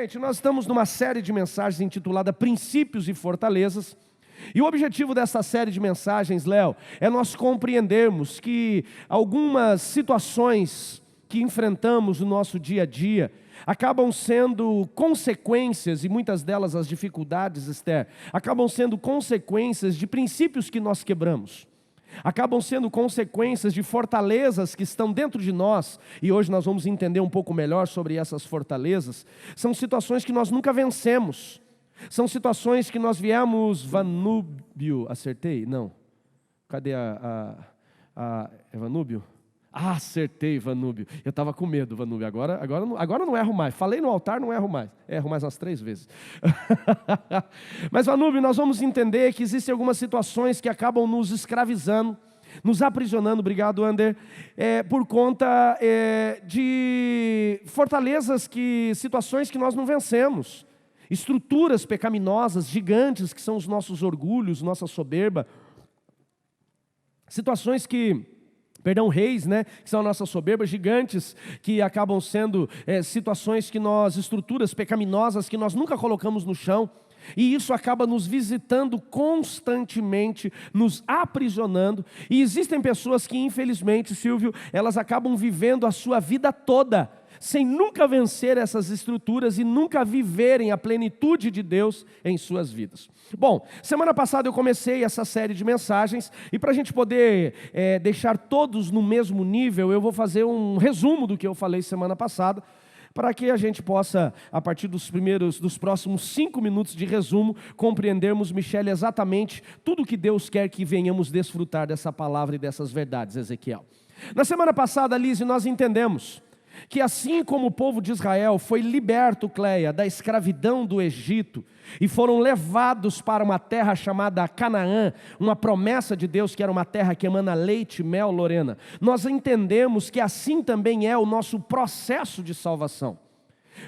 Gente, nós estamos numa série de mensagens intitulada Princípios e Fortalezas. E o objetivo dessa série de mensagens, Léo, é nós compreendermos que algumas situações que enfrentamos no nosso dia a dia acabam sendo consequências, e muitas delas as dificuldades, Esther, acabam sendo consequências de princípios que nós quebramos. Acabam sendo consequências de fortalezas que estão dentro de nós, e hoje nós vamos entender um pouco melhor sobre essas fortalezas. São situações que nós nunca vencemos, são situações que nós viemos, Vanúbio, acertei? Não, cadê é Vanúbio? Ah, acertei, Vanúbio, eu estava com medo, Vanúbio, agora não erro mais, falei no altar, não erro mais umas 3 vezes. Mas Vanúbio, nós vamos entender que existem algumas situações que acabam nos escravizando, nos aprisionando, obrigado Ander, por conta de fortalezas, situações que nós não vencemos, estruturas pecaminosas, gigantes que são os nossos orgulhos, nossa soberba, situações reis, né, que são a nossa soberba, gigantes, que acabam sendo situações estruturas pecaminosas que nós nunca colocamos no chão, e isso acaba nos visitando constantemente, nos aprisionando, e existem pessoas que infelizmente, Silvio, elas acabam vivendo a sua vida toda, sem nunca vencer essas estruturas e nunca viverem a plenitude de Deus em suas vidas. Bom, semana passada eu comecei essa série de mensagens, e para a gente poder deixar todos no mesmo nível, eu vou fazer um resumo do que eu falei semana passada, para que a gente possa, a partir dos próximos 5 minutos de resumo, compreendermos, Michele, exatamente tudo que Deus quer que venhamos desfrutar dessa palavra e dessas verdades, Ezequiel. Na semana passada, Lise, nós entendemos que assim como o povo de Israel foi liberto, Cleia, da escravidão do Egito, e foram levados para uma terra chamada Canaã, uma promessa de Deus que era uma terra que emana leite e mel, Lorena, nós entendemos que assim também é o nosso processo de salvação.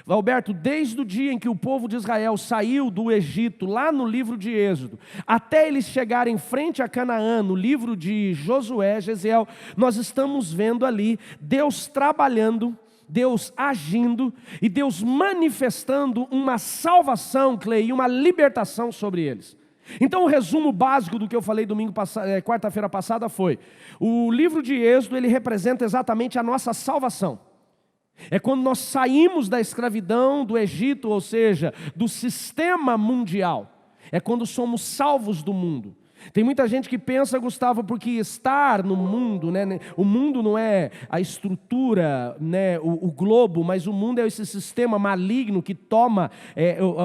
Alberto, desde o dia em que o povo de Israel saiu do Egito, lá no livro de Êxodo, até eles chegarem frente a Canaã, no livro de Josué, Gesiel, nós estamos vendo ali Deus trabalhando, Deus agindo e Deus manifestando uma salvação, Clei, e uma libertação sobre eles. Então o resumo básico do que eu falei quarta-feira passada foi, o livro de Êxodo, ele representa exatamente a nossa salvação. É quando nós saímos da escravidão do Egito, ou seja, do sistema mundial. É quando somos salvos do mundo. Tem muita gente que pensa, Gustavo, porque estar no mundo, né, o mundo não é a estrutura, né, o globo, mas o mundo é esse sistema maligno que toma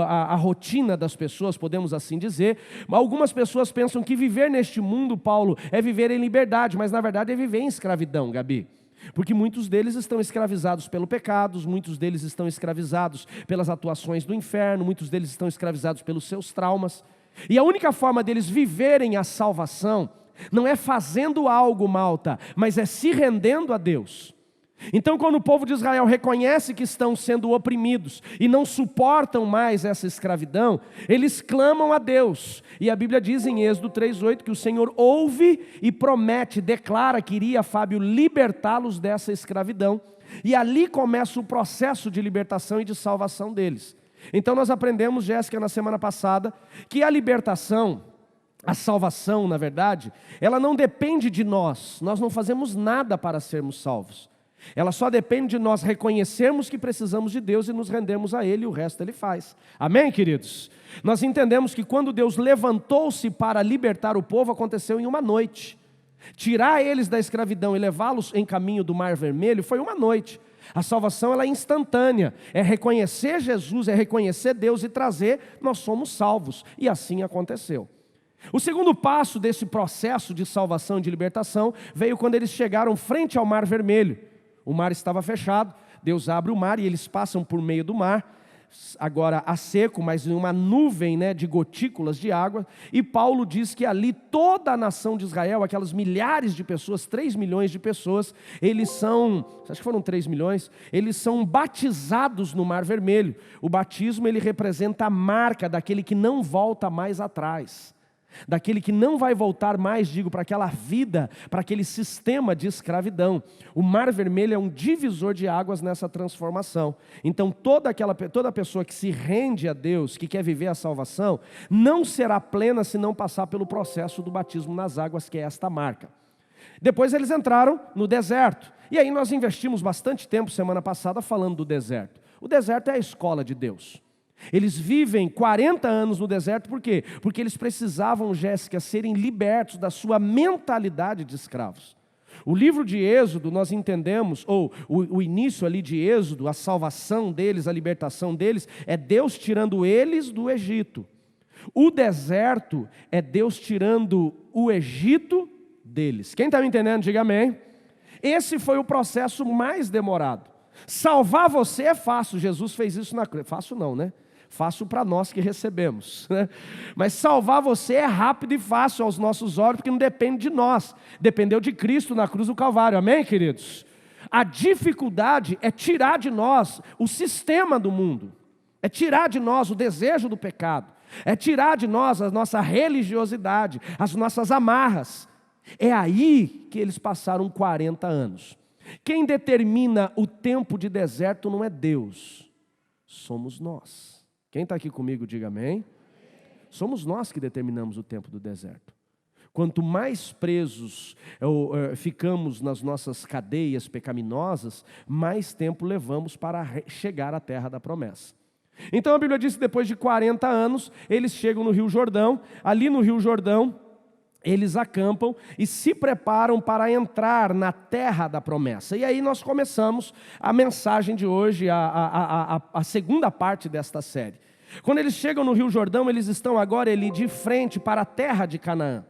a rotina das pessoas, podemos assim dizer. Algumas pessoas pensam que viver neste mundo, Paulo, é viver em liberdade, mas na verdade é viver em escravidão, Gabi. Porque muitos deles estão escravizados pelo pecado, muitos deles estão escravizados pelas atuações do inferno, muitos deles estão escravizados pelos seus traumas. E a única forma deles viverem a salvação não é fazendo algo, Malta, mas é se rendendo a Deus. Então, quando o povo de Israel reconhece que estão sendo oprimidos e não suportam mais essa escravidão, eles clamam a Deus. E a Bíblia diz em Êxodo 3:8 que o Senhor ouve e promete, declara que iria, Fábio, libertá-los dessa escravidão. E ali começa o processo de libertação e de salvação deles. Então nós aprendemos, Jéssica, na semana passada, que a libertação, a salvação, na verdade, ela não depende de nós não fazemos nada para sermos salvos. Ela só depende de nós reconhecermos que precisamos de Deus e nos rendermos a Ele, e o resto Ele faz. Amém, queridos? Nós entendemos que quando Deus levantou-se para libertar o povo, aconteceu em uma noite. Tirar eles da escravidão e levá-los em caminho do Mar Vermelho foi uma noite. A salvação ela é instantânea, é reconhecer Jesus, é reconhecer Deus e trazer, nós somos salvos. E assim aconteceu. O segundo passo desse processo de salvação e de libertação veio quando eles chegaram frente ao Mar Vermelho. O mar estava fechado, Deus abre o mar e eles passam por meio do mar, agora a seco, mas em uma nuvem, né, de gotículas de água, e Paulo diz que ali toda a nação de Israel, aquelas milhares de pessoas, 3 milhões de pessoas, eles são, acho que foram 3 milhões, eles são batizados no Mar Vermelho. O batismo ele representa a marca daquele que não volta mais atrás. daquele que não vai voltar mais, digo, para aquela vida, para aquele sistema de escravidão. O Mar Vermelho é um divisor de águas nessa transformação. Então toda pessoa que se rende a Deus, que quer viver a salvação, não será plena se não passar pelo processo do batismo nas águas, que é esta marca. Depois eles entraram no deserto, e aí nós investimos bastante tempo semana passada falando do deserto. O deserto é a escola de Deus. Eles vivem 40 anos no deserto, por quê? Porque eles precisavam, Jéssica, serem libertos da sua mentalidade de escravos. O livro de Êxodo, nós entendemos, ou o início ali de Êxodo, a salvação deles, a libertação deles, é Deus tirando eles do Egito. O deserto é Deus tirando o Egito deles. Quem está me entendendo, diga amém. Esse foi o processo mais demorado. Salvar você é fácil, Jesus fez isso na cruz. Fácil não, né? Fácil para nós que recebemos, né? Mas salvar você é rápido e fácil aos nossos olhos, porque não depende de nós. Dependeu de Cristo na cruz do Calvário, amém, queridos? A dificuldade é tirar de nós o sistema do mundo. É tirar de nós o desejo do pecado. É tirar de nós a nossa religiosidade, as nossas amarras. É aí que eles passaram 40 anos. Quem determina o tempo de deserto não é Deus, somos nós. Quem está aqui comigo, diga amém. Somos nós que determinamos o tempo do deserto. Quanto mais presos ficamos nas nossas cadeias pecaminosas, mais tempo levamos para chegar à terra da promessa. Então a Bíblia diz que depois de 40 anos, eles chegam no Rio Jordão. Ali no Rio Jordão, eles acampam e se preparam para entrar na terra da promessa. E aí nós começamos a mensagem de hoje, a segunda parte desta série. Quando eles chegam no Rio Jordão, eles estão agora ali de frente para a terra de Canaã.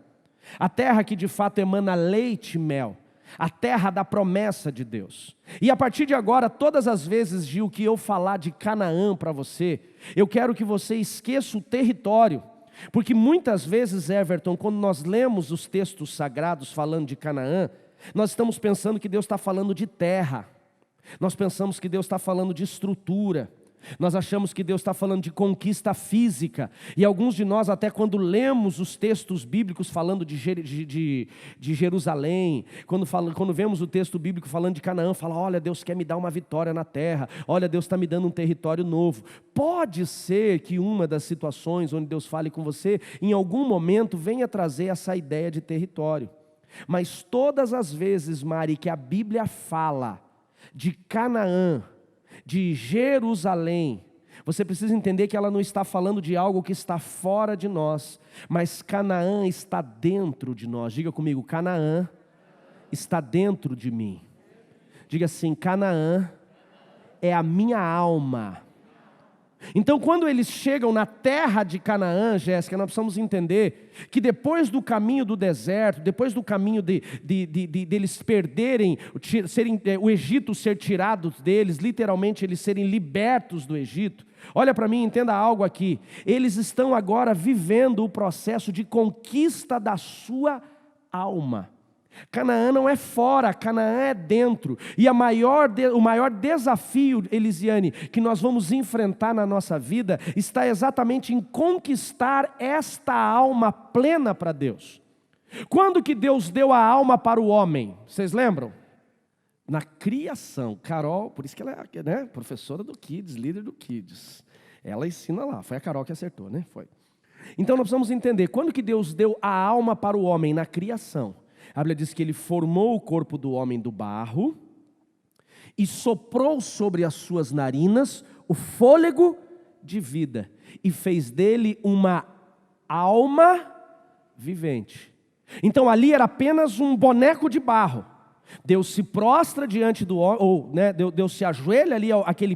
A terra que de fato emana leite e mel. A terra da promessa de Deus. E a partir de agora, todas as vezes, Gil, que eu falar de Canaã para você, eu quero que você esqueça o território. Porque muitas vezes, Everton, quando nós lemos os textos sagrados falando de Canaã, nós estamos pensando que Deus está falando de terra. Nós pensamos que Deus está falando de estrutura. Nós achamos que Deus está falando de conquista física. E alguns de nós, até quando lemos os textos bíblicos falando de Jerusalém, quando vemos o texto bíblico falando de Canaã, fala, olha, Deus quer me dar uma vitória na terra, olha, Deus está me dando um território novo. Pode ser que uma das situações onde Deus fale com você, em algum momento venha trazer essa ideia de território. Mas todas as vezes, Mari, que a Bíblia fala de Canaã, de Jerusalém, você precisa entender que ela não está falando de algo que está fora de nós, mas Canaã está dentro de nós. Diga comigo, Canaã está dentro de mim. Diga assim, Canaã é a minha alma. Então quando eles chegam na terra de Canaã, Jéssica, nós precisamos entender que depois do caminho do deserto, depois do caminho deles perderem, o Egito ser tirado deles, literalmente eles serem libertos do Egito, olha para mim, entenda algo aqui, eles estão agora vivendo o processo de conquista da sua alma. Canaã não é fora, Canaã é dentro. E o maior desafio, Elisiane, que nós vamos enfrentar na nossa vida, está exatamente em conquistar esta alma plena para Deus. Quando que Deus deu a alma para o homem? Vocês lembram? Na criação. Carol, por isso que ela é, né, professora do Kids, líder do Kids. Ela ensina lá, foi a Carol que acertou, né? Foi. Então nós precisamos entender, quando que Deus deu a alma para o homem? Na criação. A Bíblia diz que Ele formou o corpo do homem do barro e soprou sobre as suas narinas o fôlego de vida e fez dele uma alma vivente. Então ali era apenas um boneco de barro. Deus se prostra diante do homem, ou né, Deus se ajoelha ali,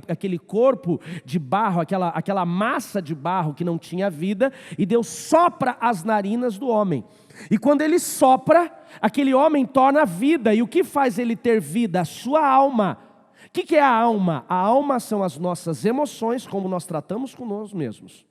aquele corpo de barro, aquela massa de barro que não tinha vida, e Deus sopra as narinas do homem. E quando Ele sopra, aquele homem torna vida. E o que faz ele ter vida? A sua alma. O que é a alma? A alma são as nossas emoções, como nós tratamos com nós mesmos.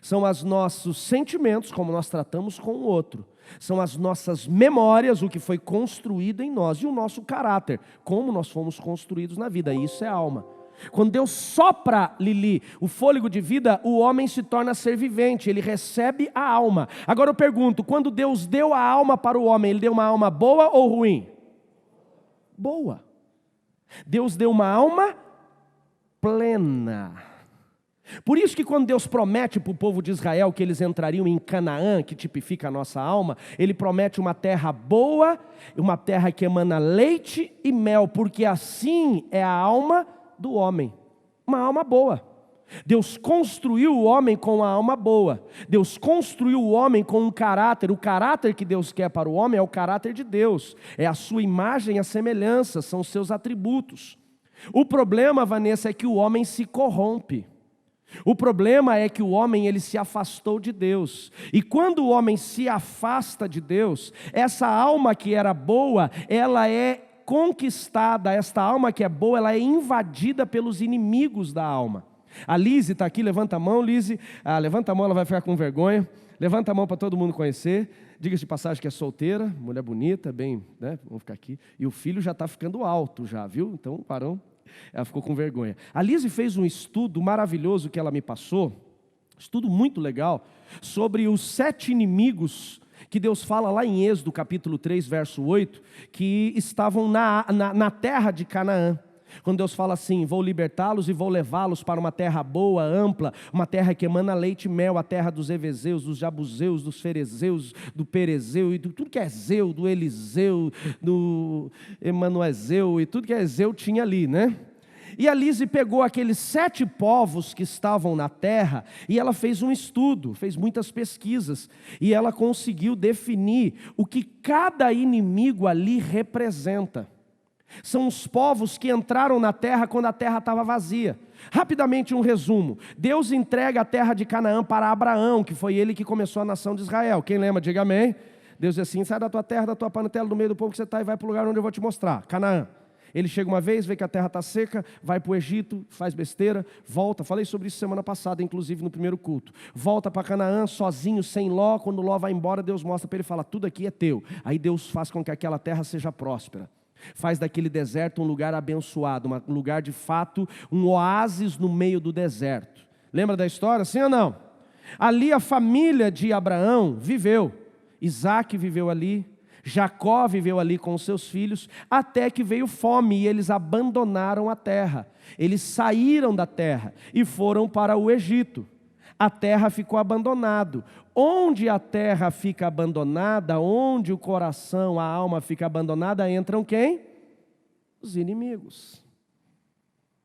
São os nossos sentimentos, como nós tratamos com o outro. São as nossas memórias, o que foi construído em nós. E o nosso caráter, como nós fomos construídos na vida. Isso é alma. Quando Deus sopra, Lili, o fôlego de vida, o homem se torna ser vivente, ele recebe a alma. Agora eu pergunto, quando Deus deu a alma para o homem, ele deu uma alma boa ou ruim? Boa. Deus deu uma alma plena. Por isso que quando Deus promete para o povo de Israel que eles entrariam em Canaã, que tipifica a nossa alma, Ele promete uma terra boa, uma terra que emana leite e mel, porque assim é a alma do homem, uma alma boa. Deus construiu o homem com a alma boa. Deus construiu o homem com um caráter. O caráter que Deus quer para o homem é o caráter de Deus. É a sua imagem e a semelhança, são os seus atributos. O problema, Vanessa, é que o homem se corrompe. O problema é que o homem ele se afastou de Deus. E quando o homem se afasta de Deus, essa alma que era boa, ela é conquistada. Esta alma que é boa, ela é invadida pelos inimigos da alma. A Lise está aqui, levanta a mão, Lise. Levanta a mão, ela vai ficar com vergonha. Levanta a mão para todo mundo conhecer. Diga-se de passagem que é solteira, mulher bonita, bem, né? Vamos ficar aqui. E o filho já está ficando alto já, viu? Então, parão. Ela ficou com vergonha. A Lise fez um estudo maravilhoso que ela me passou, estudo muito legal, sobre os 7 inimigos que Deus fala lá em Êxodo capítulo 3, verso 8, que estavam na terra de Canaã. Quando Deus fala assim, vou libertá-los e vou levá-los para uma terra boa, ampla, uma terra que emana leite e mel, a terra dos Eveseus, dos Jabuseus, dos Ferezeus, do Perezeu, e tudo que é Zeu, do Eliseu, do Emanuezeu, e tudo que é Zeu tinha ali, né? E a Lise pegou aqueles 7 povos que estavam na terra, e ela fez um estudo, fez muitas pesquisas, e ela conseguiu definir o que cada inimigo ali representa. São os povos que entraram na terra quando a terra estava vazia. Rapidamente um resumo. Deus entrega a terra de Canaã para Abraão, que foi ele que começou a nação de Israel. Quem lembra, diga amém. Deus diz assim, sai da tua terra, da tua parentela, do meio do povo que você está e vai para o lugar onde eu vou te mostrar, Canaã. Ele chega uma vez, vê que a terra está seca, vai para o Egito, faz besteira, volta, falei sobre isso semana passada, inclusive no primeiro culto. Volta para Canaã, sozinho, sem Ló, quando Ló vai embora, Deus mostra para ele e fala, tudo aqui é teu. Aí Deus faz com que aquela terra seja próspera. Faz daquele deserto um lugar abençoado, um lugar de fato, um oásis no meio do deserto. Lembra da história, sim ou não? Ali a família de Abraão viveu, Isaac viveu ali, Jacó viveu ali com os seus filhos, até que veio fome e eles abandonaram a terra. Eles saíram da terra e foram para o Egito. A terra ficou abandonada. Onde a terra fica abandonada, onde o coração, a alma fica abandonada, entram quem? Os inimigos.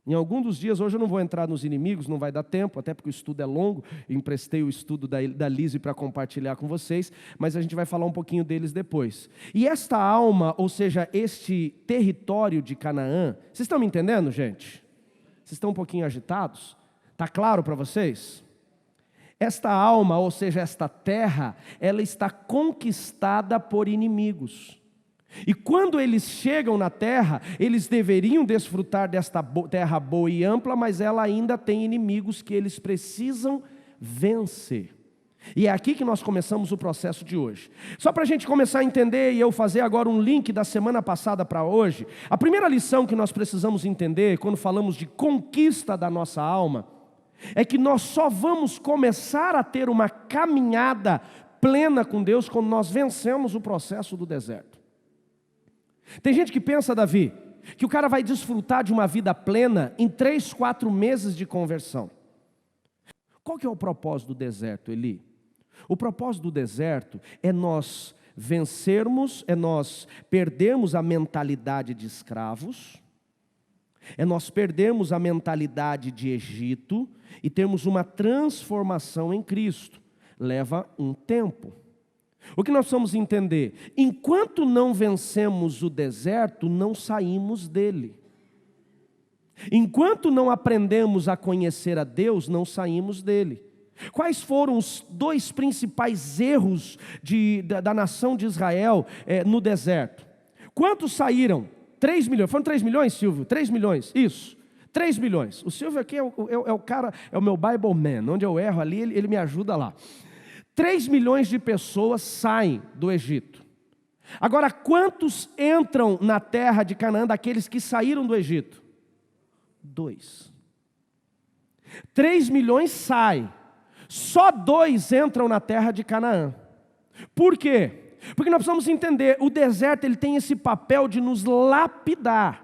Em algum dos dias, hoje eu não vou entrar nos inimigos, não vai dar tempo, até porque o estudo é longo, eu emprestei o estudo da Lise para compartilhar com vocês, mas a gente vai falar um pouquinho deles depois. E esta alma, ou seja, este território de Canaã, vocês estão me entendendo, gente? Vocês estão um pouquinho agitados? Está claro para vocês? Esta alma, ou seja, esta terra, ela está conquistada por inimigos. E quando eles chegam na terra, eles deveriam desfrutar desta terra boa e ampla, mas ela ainda tem inimigos que eles precisam vencer. E é aqui que nós começamos o processo de hoje. Só para a gente começar a entender e eu fazer agora um link da semana passada para hoje, a primeira lição que nós precisamos entender, quando falamos de conquista da nossa alma, é que nós só vamos começar a ter uma caminhada plena com Deus quando nós vencemos o processo do deserto. Tem gente que pensa, Davi, que o cara vai desfrutar de uma vida plena em 3, 4 meses de conversão. Qual que é o propósito do deserto, Eli? O propósito do deserto é nós vencermos, é nós perdermos a mentalidade de escravos, é nós perdermos a mentalidade de Egito e termos uma transformação em Cristo. Leva um tempo. O que nós precisamos entender? Enquanto não vencemos o deserto, não saímos dele. Enquanto não aprendemos a conhecer a Deus, não saímos dele. Quais foram os 2 principais erros da nação de Israel no deserto? Quantos saíram? 3 milhões. Foram 3 milhões, Silvio? 3 milhões, isso. 3 milhões. O Silvio aqui é o cara, é o meu Bible Man. Onde eu erro ali, ele me ajuda lá. 3 milhões de pessoas saem do Egito. Agora, quantos entram na terra de Canaã daqueles que saíram do Egito? 2. 3 milhões saem, só 2 entram na terra de Canaã. Por quê? Porque nós precisamos entender, o deserto ele tem esse papel de nos lapidar.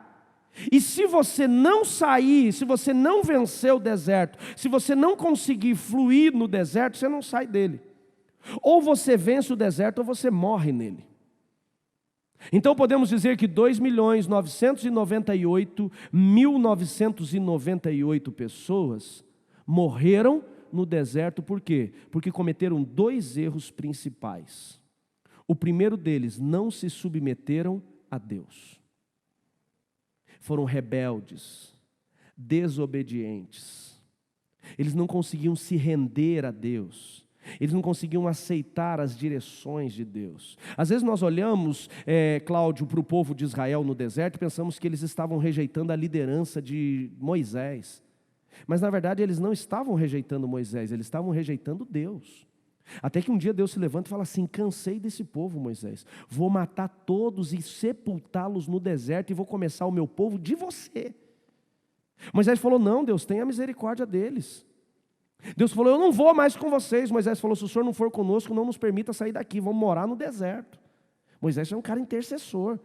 E se você não sair, se você não vencer o deserto, se você não conseguir fluir no deserto, você não sai dele. Ou você vence o deserto ou você morre nele. Então podemos dizer que 2.998.998 pessoas morreram no deserto. Por quê? Porque cometeram 2 erros principais. O primeiro deles, não se submeteram a Deus. Foram rebeldes, desobedientes. Eles não conseguiam se render a Deus. Eles não conseguiam aceitar as direções de Deus. Às vezes nós olhamos, Cláudio, para o povo de Israel no deserto e pensamos que eles estavam rejeitando a liderança de Moisés. Mas na verdade eles não estavam rejeitando Moisés, eles estavam rejeitando Deus. Até que um dia Deus se levanta e fala assim: cansei desse povo, Moisés, vou matar todos e sepultá-los no deserto e vou começar o meu povo de você. Moisés falou: não, Deus, tenha misericórdia deles. Deus falou: eu não vou mais com vocês. Moisés falou: se o Senhor não for conosco, não nos permita sair daqui, vamos morar no deserto. Moisés é um cara intercessor.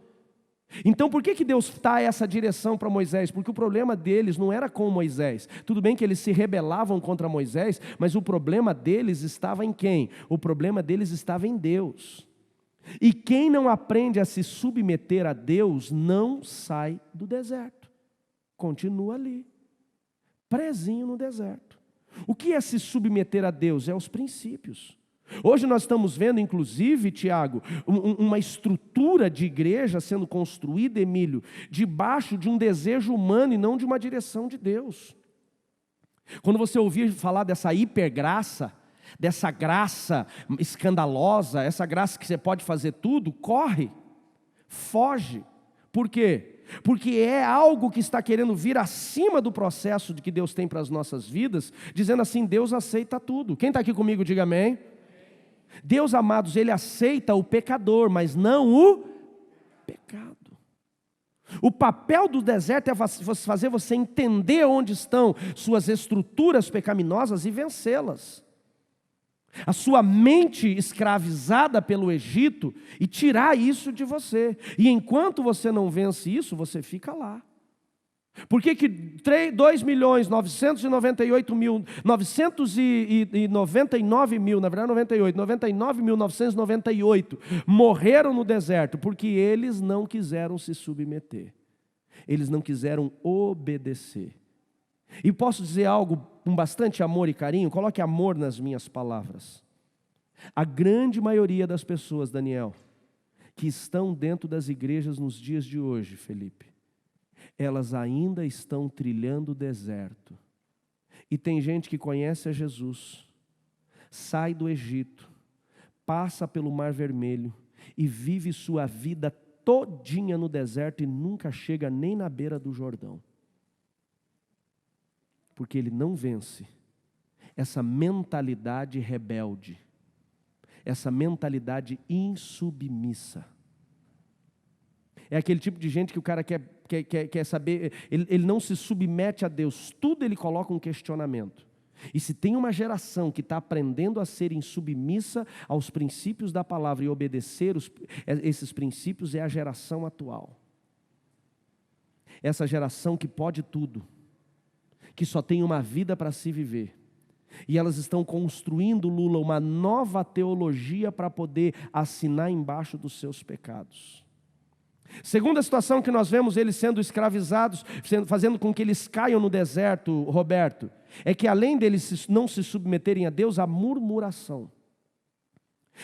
Então por que Deus dá essa direção para Moisés? Porque o problema deles não era com Moisés. Tudo bem que eles se rebelavam contra Moisés, mas o problema deles estava em quem? O problema deles estava em Deus. E quem não aprende a se submeter a Deus não sai do deserto. Continua ali, presinho no deserto. O que é se submeter a Deus? É os princípios. Hoje nós estamos vendo, inclusive, Tiago, uma estrutura de igreja sendo construída, Emílio, debaixo de um desejo humano e não de uma direção de Deus. Quando você ouvir falar dessa hipergraça, dessa graça escandalosa, essa graça que você pode fazer tudo, corre, foge. Por quê? Porque é algo que está querendo vir acima do processo de que Deus tem para as nossas vidas, dizendo assim: Deus aceita tudo. Quem está aqui comigo, diga amém. Deus, amados, Ele aceita o pecador, mas não o pecado. O papel do deserto é fazer você entender onde estão suas estruturas pecaminosas e vencê-las. A sua mente escravizada pelo Egito e tirar isso de você. E enquanto você não vence isso, você fica lá. Por que 2.998.999.000, na verdade 99.998 morreram no deserto? Porque eles não quiseram se submeter. Eles não quiseram obedecer. E posso dizer algo com bastante amor e carinho? Coloque amor nas minhas palavras. A grande maioria das pessoas, Daniel, que estão dentro das igrejas nos dias de hoje, Felipe, elas ainda estão trilhando o deserto. E tem gente que conhece a Jesus, sai do Egito, passa pelo Mar Vermelho e vive sua vida todinha no deserto e nunca chega nem na beira do Jordão. Porque ele não vence essa mentalidade rebelde, essa mentalidade insubmissa. É aquele tipo de gente que o cara quer saber, ele não se submete a Deus, tudo ele coloca um questionamento. E se tem uma geração que está aprendendo a ser insubmissa aos princípios da palavra e obedecer esses princípios, é a geração atual. Essa geração que pode tudo, que só tem uma vida para se viver. E elas estão construindo, Lula, uma nova teologia para poder assinar embaixo dos seus pecados. Segunda situação que nós vemos eles sendo escravizados, fazendo com que eles caiam no deserto, Roberto, é que além deles não se submeterem a Deus, a murmuração.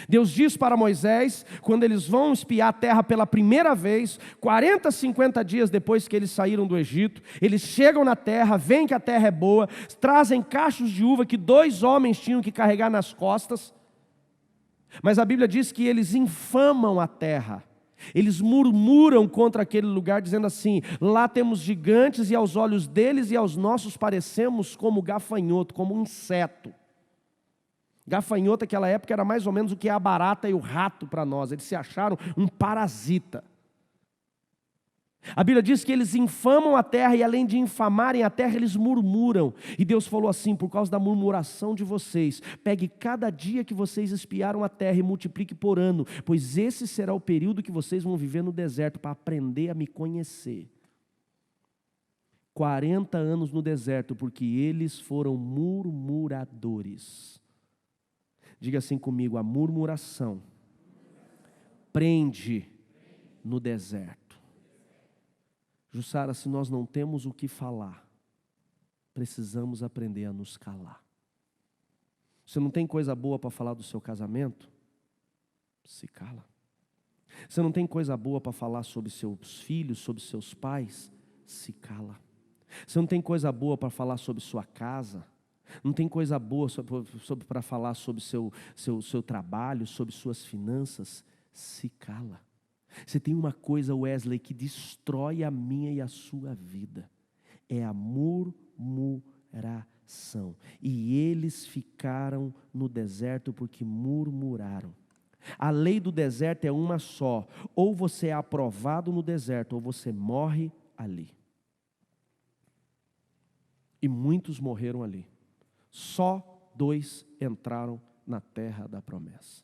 Deus diz para Moisés, quando eles vão espiar a terra pela primeira vez, 40, 50 dias depois que eles saíram do Egito, eles chegam na terra, veem que a terra é boa, trazem cachos de uva que 2 homens tinham que carregar nas costas, mas a Bíblia diz que eles infamam a terra. Eles murmuram contra aquele lugar, dizendo assim: lá temos gigantes e aos olhos deles e aos nossos parecemos como gafanhoto, como um inseto. Gafanhoto naquela época era mais ou menos o que é a barata e o rato para nós. Eles se acharam um parasita. A Bíblia diz que eles infamam a terra e além de infamarem a terra, eles murmuram. E Deus falou assim: por causa da murmuração de vocês, pegue cada dia que vocês espiaram a terra e multiplique por ano, pois esse será o período que vocês vão viver no deserto para aprender a me conhecer. 40 anos no deserto, porque eles foram murmuradores. Diga assim comigo: a murmuração prende no deserto. Jussara, se nós não temos o que falar, precisamos aprender a nos calar. Você não tem coisa boa para falar do seu casamento? Se cala. Você não tem coisa boa para falar sobre seus filhos, sobre seus pais? Se cala. Você não tem coisa boa para falar sobre sua casa? Não tem coisa boa para falar sobre seu trabalho, sobre suas finanças? Se cala. Você tem uma coisa, Wesley, que destrói a minha e a sua vida. É a murmuração. E eles ficaram no deserto porque murmuraram. A lei do deserto é uma só. Ou você é aprovado no deserto, ou você morre ali. E muitos morreram ali. Só 2 entraram na terra da promessa.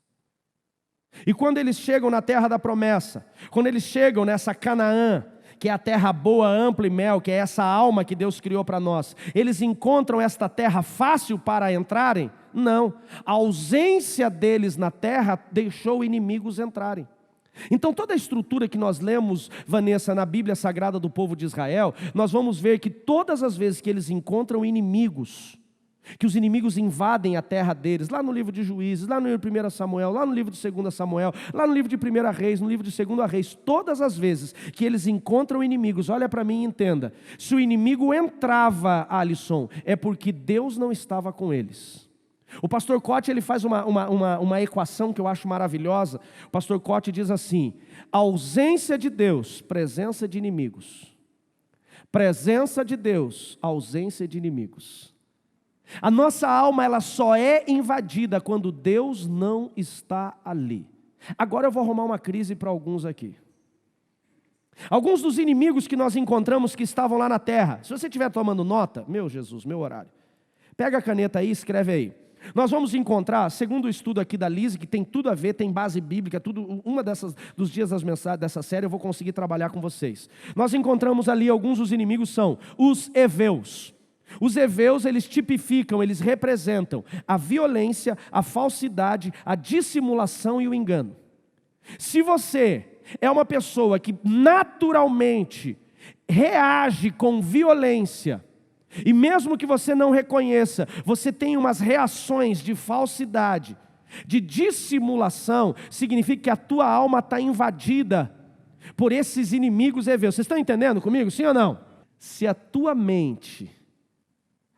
E quando eles chegam na terra da promessa, quando eles chegam nessa Canaã, que é a terra boa, ampla e mel, que é essa alma que Deus criou para nós, eles encontram esta terra fácil para entrarem? Não, a ausência deles na terra deixou inimigos entrarem. Então toda a estrutura que nós lemos, Vanessa, na Bíblia Sagrada do povo de Israel, nós vamos ver que todas as vezes que eles encontram inimigos, que os inimigos invadem a terra deles, lá no livro de Juízes, lá no livro de 1 Samuel, lá no livro de 2 Samuel, lá no livro de 1 Reis, no livro de 2 Reis, todas as vezes que eles encontram inimigos, olha para mim e entenda, se o inimigo entrava, Alisson, é porque Deus não estava com eles. O pastor Cote, ele faz uma equação que eu acho maravilhosa. O pastor Cote diz assim: ausência de Deus, presença de inimigos. Presença de Deus, ausência de inimigos. A nossa alma, ela só é invadida quando Deus não está ali. Agora eu vou arrumar uma crise para alguns aqui. Alguns dos inimigos que nós encontramos que estavam lá na terra, se você estiver tomando nota, meu Jesus, meu horário, pega a caneta aí e escreve aí. Nós vamos encontrar, segundo o estudo aqui da Lise, que tem tudo a ver, tem base bíblica, tudo, dos dias das mensagens dessa série eu vou conseguir trabalhar com vocês. Nós encontramos ali, alguns dos inimigos são os heveus. Os heveus, eles tipificam, eles representam a violência, a falsidade, a dissimulação e o engano. Se você é uma pessoa que naturalmente reage com violência, e mesmo que você não reconheça, você tem umas reações de falsidade, de dissimulação, significa que a tua alma está invadida por esses inimigos heveus. Vocês estão entendendo comigo, sim ou não? Se a tua mente,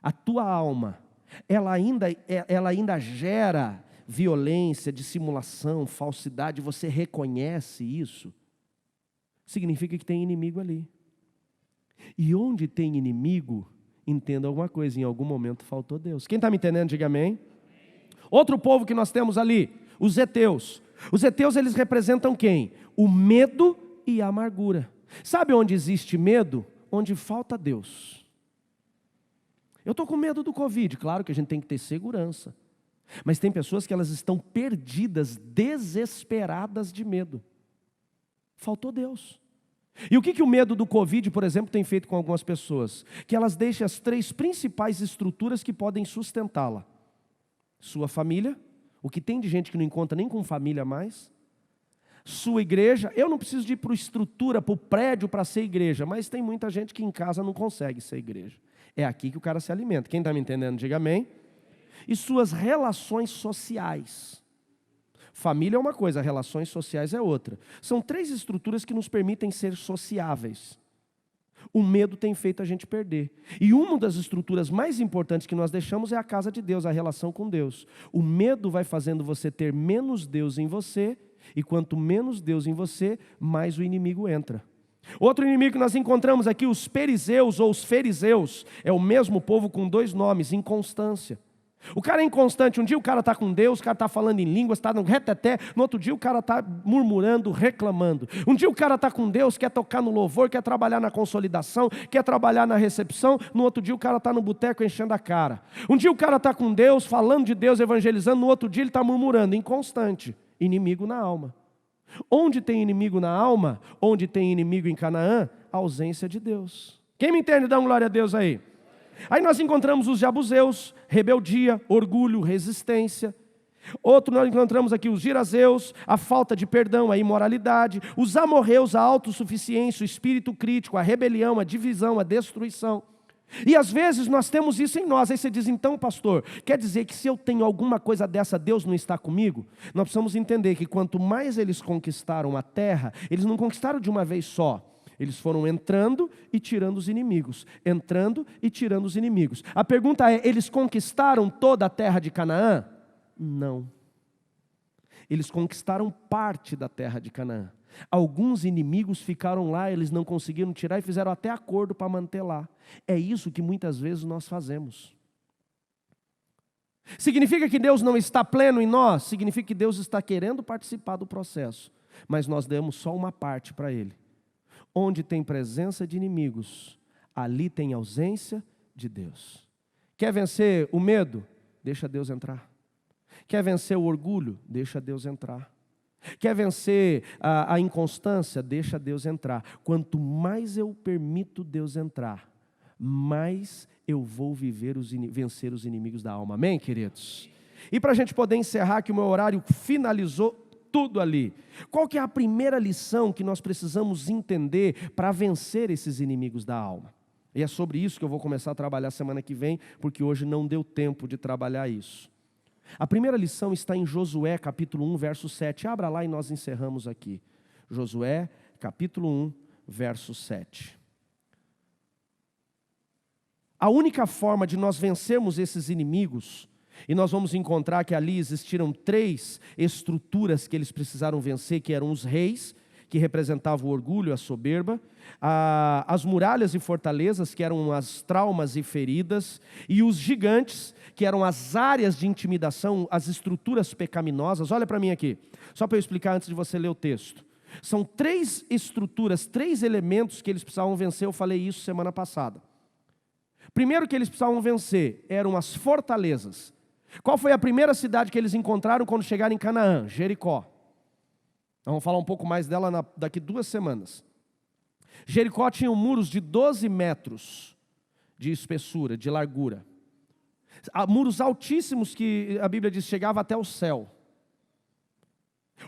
a tua alma, ela ainda gera violência, dissimulação, falsidade, você reconhece isso, significa que tem inimigo ali. E onde tem inimigo, entenda alguma coisa, em algum momento faltou Deus. Quem está me entendendo, diga amém. Outro povo que nós temos ali, os heteus. Os heteus, eles representam quem? O medo e a amargura. Sabe onde existe medo? Onde falta Deus. Eu estou com medo do Covid, claro que a gente tem que ter segurança. Mas tem pessoas que elas estão perdidas, desesperadas de medo. Faltou Deus. E o que o medo do Covid, por exemplo, tem feito com algumas pessoas? Que elas deixam as 3 principais estruturas que podem sustentá-la. Sua família, o que tem de gente que não encontra nem com família mais. Sua igreja, eu não preciso de ir para a estrutura, para o prédio para ser igreja, mas tem muita gente que em casa não consegue ser igreja. É aqui que o cara se alimenta. Quem está me entendendo, diga amém. E suas relações sociais. Família é uma coisa, relações sociais é outra. São 3 estruturas que nos permitem ser sociáveis. O medo tem feito a gente perder. E uma das estruturas mais importantes que nós deixamos é a casa de Deus, a relação com Deus. O medo vai fazendo você ter menos Deus em você, e quanto menos Deus em você, mais o inimigo entra. Outro inimigo que nós encontramos aqui, os perizeus ou os fariseus, é o mesmo povo com 2 nomes, inconstância. O cara é inconstante, um dia o cara está com Deus, o cara está falando em línguas, está no reteté, no outro dia o cara está murmurando, reclamando. Um dia o cara está com Deus, quer tocar no louvor, quer trabalhar na consolidação, quer trabalhar na recepção, no outro dia o cara está no boteco enchendo a cara. Um dia o cara está com Deus, falando de Deus, evangelizando, no outro dia ele está murmurando, inconstante, inimigo na alma. Onde tem inimigo na alma, onde tem inimigo em Canaã, ausência de Deus. Quem me entende, dá uma glória a Deus aí. Aí nós encontramos os jebuseus, rebeldia, orgulho, resistência. Outro nós encontramos aqui os girazeus, a falta de perdão, a imoralidade. Os amorreus, a autossuficiência, o espírito crítico, a rebelião, a divisão, a destruição. E às vezes nós temos isso em nós. Aí você diz, então pastor, quer dizer que se eu tenho alguma coisa dessa, Deus não está comigo? Nós precisamos entender que quanto mais eles conquistaram a terra, eles não conquistaram de uma vez só. Eles foram entrando e tirando os inimigos, entrando e tirando os inimigos. A pergunta é, eles conquistaram toda a terra de Canaã? Não. Eles conquistaram parte da terra de Canaã. Alguns inimigos ficaram lá, eles não conseguiram tirar e fizeram até acordo para manter lá. É isso que muitas vezes nós fazemos. Significa que Deus não está pleno em nós? Significa que Deus está querendo participar do processo, mas nós demos só uma parte para Ele. Onde tem presença de inimigos, ali tem ausência de Deus. Quer vencer o medo? Deixa Deus entrar. Quer vencer o orgulho? Deixa Deus entrar. Quer vencer a inconstância? Deixa Deus entrar. Quanto mais eu permito Deus entrar, mais eu vou vencer os inimigos da alma. Amém, queridos? E para a gente poder encerrar, que o meu horário finalizou tudo ali. Qual que é a primeira lição que nós precisamos entender para vencer esses inimigos da alma? E é sobre isso que eu vou começar a trabalhar semana que vem, porque hoje não deu tempo de trabalhar isso. A primeira lição está em Josué, capítulo 1, verso 7. Abra lá e nós encerramos aqui. Josué, capítulo 1, verso 7. A única forma de nós vencermos esses inimigos, e nós vamos encontrar que ali existiram 3 estruturas que eles precisaram vencer, que eram os reis, que representavam o orgulho, a soberba, as muralhas e fortalezas, que eram as traumas e feridas, e os gigantes, que eram as áreas de intimidação, as estruturas pecaminosas. Olha para mim aqui, só para eu explicar antes de você ler o texto. São 3 estruturas, 3 elementos que eles precisavam vencer, eu falei isso semana passada. Primeiro que eles precisavam vencer eram as fortalezas. Qual foi a primeira cidade que eles encontraram quando chegaram em Canaã? Jericó. Vamos falar um pouco mais dela daqui 2 semanas. Jericó tinha muros de 12 metros de espessura, de largura. Muros altíssimos que a Bíblia diz chegava até o céu.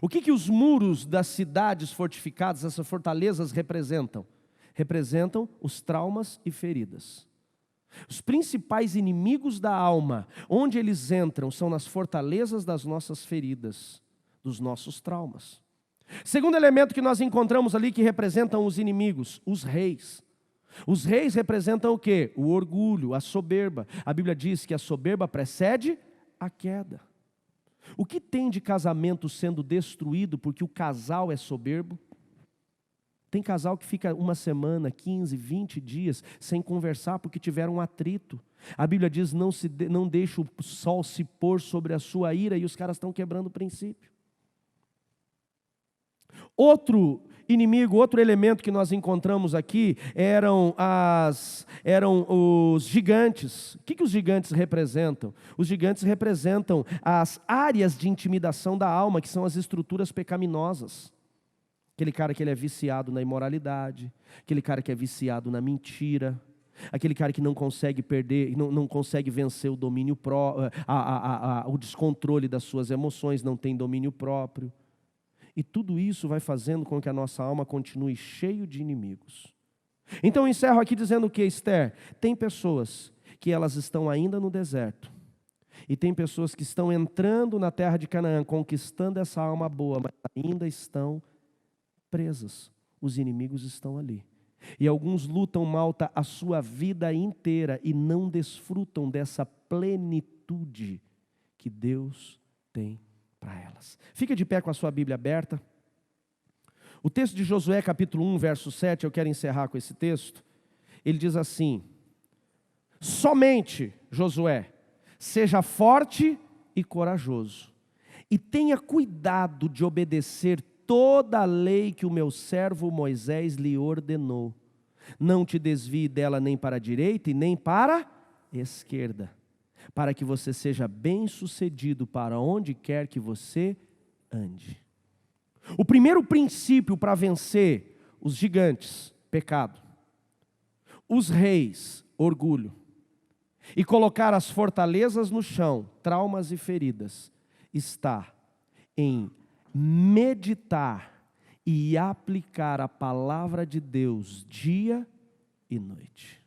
O que os muros das cidades fortificadas, essas fortalezas representam? Representam os traumas e feridas. Os principais inimigos da alma, onde eles entram, são nas fortalezas das nossas feridas, dos nossos traumas. Segundo elemento que nós encontramos ali que representam os inimigos, os reis. Os reis representam o quê? O orgulho, a soberba. A Bíblia diz que a soberba precede a queda. O que tem de casamento sendo destruído porque o casal é soberbo? Tem casal que fica 1 semana, 15, 20 dias sem conversar porque tiveram um atrito. A Bíblia diz, não deixe o sol se pôr sobre a sua ira, e os caras estão quebrando o princípio. Outro inimigo, outro elemento que nós encontramos aqui eram os gigantes. O que os gigantes representam? Os gigantes representam as áreas de intimidação da alma, que são as estruturas pecaminosas. Aquele cara que ele é viciado na imoralidade, aquele cara que é viciado na mentira, aquele cara que não consegue perder, não consegue vencer o domínio próprio, o descontrole das suas emoções, não tem domínio próprio. E tudo isso vai fazendo com que a nossa alma continue cheio de inimigos. Então eu encerro aqui dizendo o que, Esther? Tem pessoas que elas estão ainda no deserto, e tem pessoas que estão entrando na terra de Canaã, conquistando essa alma boa, mas ainda estão presas. Os inimigos estão ali. E alguns lutam malta a sua vida inteira e não desfrutam dessa plenitude que Deus tem para elas. Fica de pé com a sua Bíblia aberta. O texto de Josué capítulo 1, verso 7, eu quero encerrar com esse texto. Ele diz assim: somente, Josué, seja forte e corajoso, e tenha cuidado de obedecer toda a lei que o meu servo Moisés lhe ordenou. Não te desvie dela nem para a direita e nem para a esquerda, para que você seja bem-sucedido para onde quer que você ande. O primeiro princípio para vencer os gigantes, pecado, os reis, orgulho, e colocar as fortalezas no chão, traumas e feridas, está em meditar e aplicar a palavra de Deus dia e noite.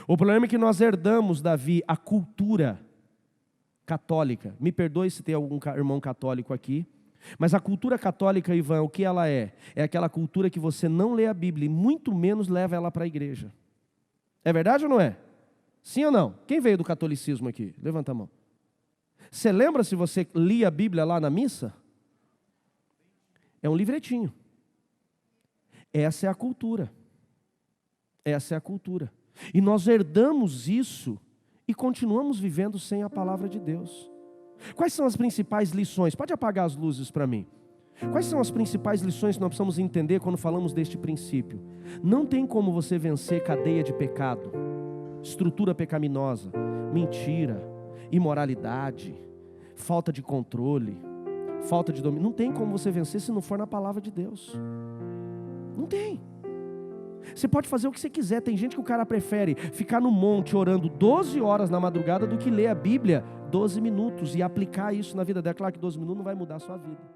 O problema é que nós herdamos, Davi, a cultura católica. Me perdoe se tem algum irmão católico aqui, mas a cultura católica, Ivan, o que ela é? É aquela cultura que você não lê a Bíblia e muito menos leva ela para a igreja. É verdade ou não é? Sim ou não? Quem veio do catolicismo aqui? Levanta a mão. Você lembra se você lia a Bíblia lá na missa? É um livretinho. Essa é a cultura. Essa é a cultura. E nós herdamos isso e continuamos vivendo sem a palavra de Deus. Quais são as principais lições? Pode apagar as luzes para mim. Quais são as principais lições que nós precisamos entender quando falamos deste princípio? Não tem como você vencer cadeia de pecado, estrutura pecaminosa, mentira, imoralidade, falta de controle, falta de domínio. Não tem como você vencer se não for na palavra de Deus. Não tem. Você pode fazer o que você quiser. Tem gente que o cara prefere ficar no monte orando 12 horas na madrugada do que ler a Bíblia 12 minutos e aplicar isso na vida dela. Claro que 12 minutos não vai mudar a sua vida.